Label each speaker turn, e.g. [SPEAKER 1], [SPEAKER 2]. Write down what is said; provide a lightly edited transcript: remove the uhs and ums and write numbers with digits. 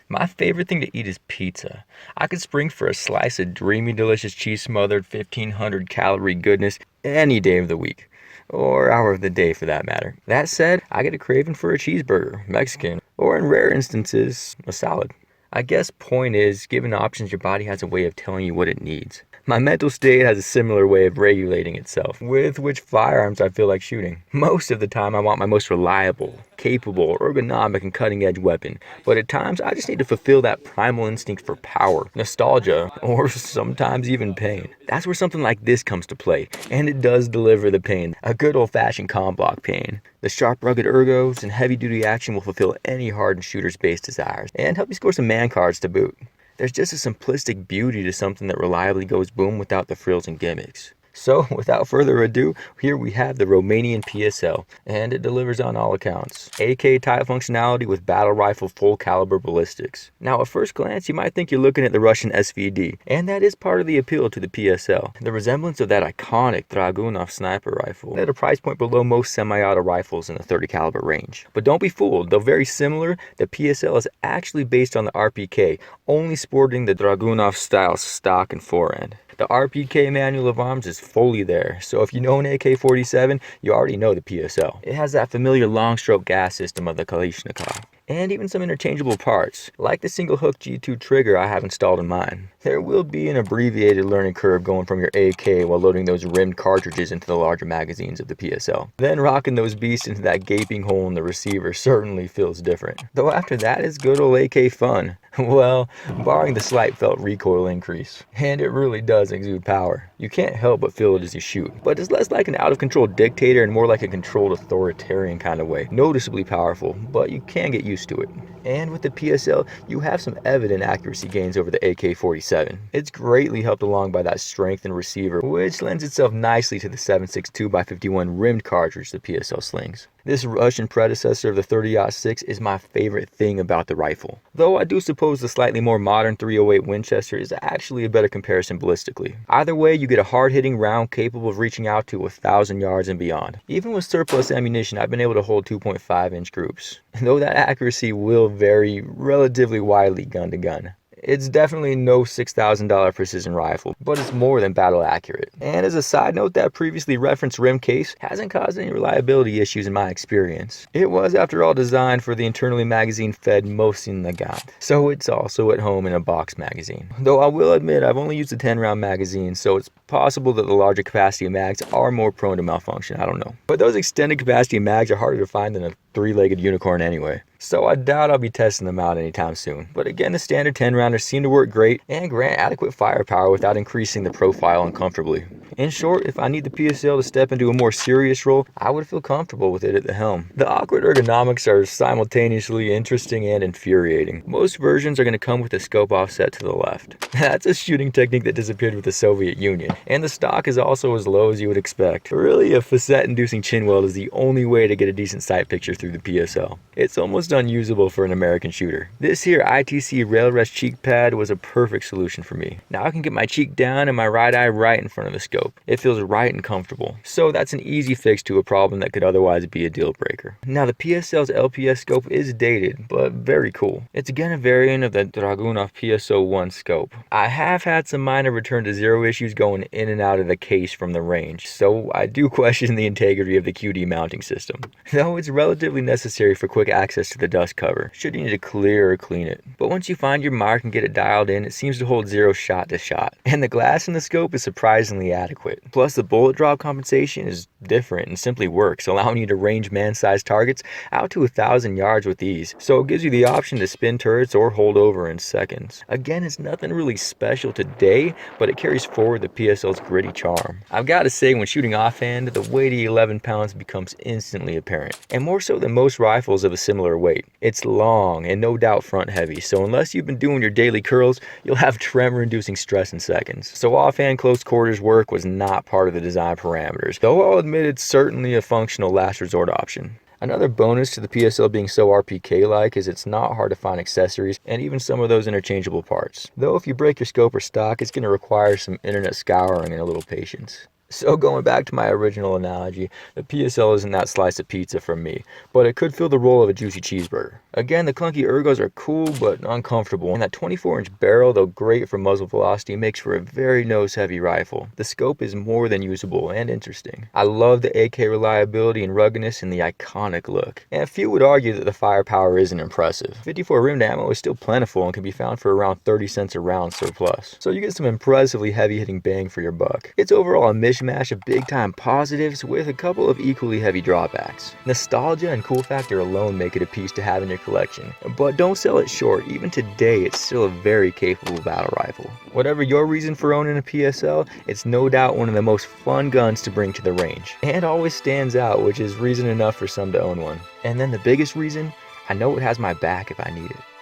[SPEAKER 1] My favorite thing to eat is pizza. I could spring for a slice of dreamy, delicious cheese smothered 1500 calorie goodness any day of the week. Or hour of the day for that matter. That said, I get a craving for a cheeseburger, Mexican, or in rare instances, a salad. I guess point is, given options, your body has a way of telling you what it needs. My mental state has a similar way of regulating itself, with which firearms I feel like shooting. Most of the time I want my most reliable, capable, ergonomic, and cutting-edge weapon, but at times I just need to fulfill that primal instinct for power, nostalgia, or sometimes even pain. That's where something like this comes to play, and it does deliver the pain, a good old-fashioned comp block pain. The sharp, rugged ergos and heavy-duty action will fulfill any hardened shooter's base desires, and help you score some man cards to boot. There's just a simplistic beauty to something that reliably goes boom without the frills and gimmicks. So, without further ado, here we have the Romanian PSL, and it delivers on all accounts. AK type functionality with battle rifle full caliber ballistics. Now at first glance you might think you're looking at the Russian SVD, and that is part of the appeal to the PSL. The resemblance of that iconic Dragunov sniper rifle at a price point below most semi-auto rifles in the 30 caliber range. But don't be fooled, though very similar, the PSL is actually based on the RPK, only sporting the Dragunov style stock and forend. The RPK manual of arms is fully there, so if you know an AK-47, you already know the PSL. It has that familiar long stroke gas system of the Kalashnikov, and even some interchangeable parts, like the single hook G2 trigger I have installed in mine. There will be an abbreviated learning curve going from your AK while loading those rimmed cartridges into the larger magazines of the PSL. Then rocking those beasts into that gaping hole in the receiver certainly feels different. Though after that is good old AK fun. Well, barring the slight felt recoil increase. And it really does exude power. You can't help but feel it as you shoot. But it's less like an out-of-control dictator and more like a controlled authoritarian kind of way. Noticeably powerful, but you can get used to it. And with the PSL, you have some evident accuracy gains over the AK-47. It's greatly helped along by that strength in receiver, which lends itself nicely to the 7.62x51 rimmed cartridge the PSL slings. This Russian predecessor of the 30-06 is my favorite thing about the rifle. Though I do suppose the slightly more modern 308 Winchester is actually a better comparison ballistically. Either way, you get a hard-hitting round capable of reaching out to 1,000 yards and beyond. Even with surplus ammunition, I've been able to hold 2.5-inch groups, though that accuracy will vary relatively widely gun to gun. It's definitely no $6,000 precision rifle, but it's more than battle accurate. And as a side note, that previously referenced rim case hasn't caused any reliability issues in my experience. It was, after all, designed for the internally magazine-fed Mosin Nagant, so it's also at home in a box magazine. Though I will admit I've only used a 10-round magazine, so it's possible that the larger capacity mags are more prone to malfunction, I don't know. But those extended capacity mags are harder to find than a three-legged unicorn anyway. So I doubt I'll be testing them out anytime soon. But again, the standard 10-rounders seem to work great and grant adequate firepower without increasing the profile uncomfortably. In short, if I need the PSL to step into a more serious role, I would feel comfortable with it at the helm. The awkward ergonomics are simultaneously interesting and infuriating. Most versions are going to come with a scope offset to the left. That's a shooting technique that disappeared with the Soviet Union, and the stock is also as low as you would expect. Really, a facet-inducing chin weld is the only way to get a decent sight picture through the PSL. It's almost unusable for an American shooter. This here ITC rail rest cheek pad was a perfect solution for me. Now I can get my cheek down and my right eye right in front of the scope. It feels right and comfortable. So that's an easy fix to a problem that could otherwise be a deal breaker. Now the PSL's LPS scope is dated, but very cool. It's again a variant of the Dragunov PSO1 scope. I have had some minor return to zero issues going in and out of the case from the range, so I do question the integrity of the QD mounting system. Though it's relatively necessary for quick access to the dust cover, should you need to clear or clean it. But once you find your mark and get it dialed in, it seems to hold zero shot to shot. And the glass in the scope is surprisingly adequate. Plus the bullet drop compensation is different and simply works, allowing you to range man-sized targets out to 1,000 yards with ease. So it gives you the option to spin turrets or hold over in seconds. Again, it's nothing really special today, but it carries forward the PSL's gritty charm. I've got to say, when shooting offhand, the weighty 11 pounds becomes instantly apparent, and more so than most rifles of a similar weight. It's long and no doubt front heavy, so unless you've been doing your daily curls, you'll have tremor-inducing stress in seconds. So offhand close quarters work was not part of the design parameters, though I'll admit it's certainly a functional last resort option. Another bonus to the PSL being so RPK-like is it's not hard to find accessories and even some of those interchangeable parts. Though if you break your scope or stock, it's going to require some internet scouring and a little patience. So going back to my original analogy, the PSL isn't that slice of pizza from me, but it could fill the role of a juicy cheeseburger. Again, the clunky ergos are cool but uncomfortable, and that 24-inch barrel, though great for muzzle velocity, makes for a very nose-heavy rifle. The scope is more than usable and interesting. I love the AK reliability and ruggedness and the iconic look. And few would argue that the firepower isn't impressive. 54 rimmed ammo is still plentiful and can be found for around 30 cents a round surplus. So you get some impressively heavy-hitting bang for your buck. It's overall a mishmash of big-time positives with a couple of equally heavy drawbacks. Nostalgia and cool factor alone make it a piece to have in your collection, but don't sell it short. Even today, it's still a very capable battle rifle. Whatever your reason for owning a PSL, it's no doubt one of the most fun guns to bring to the range, and always stands out, which is reason enough for some to own one. And then the biggest reason, I know it has my back if I need it.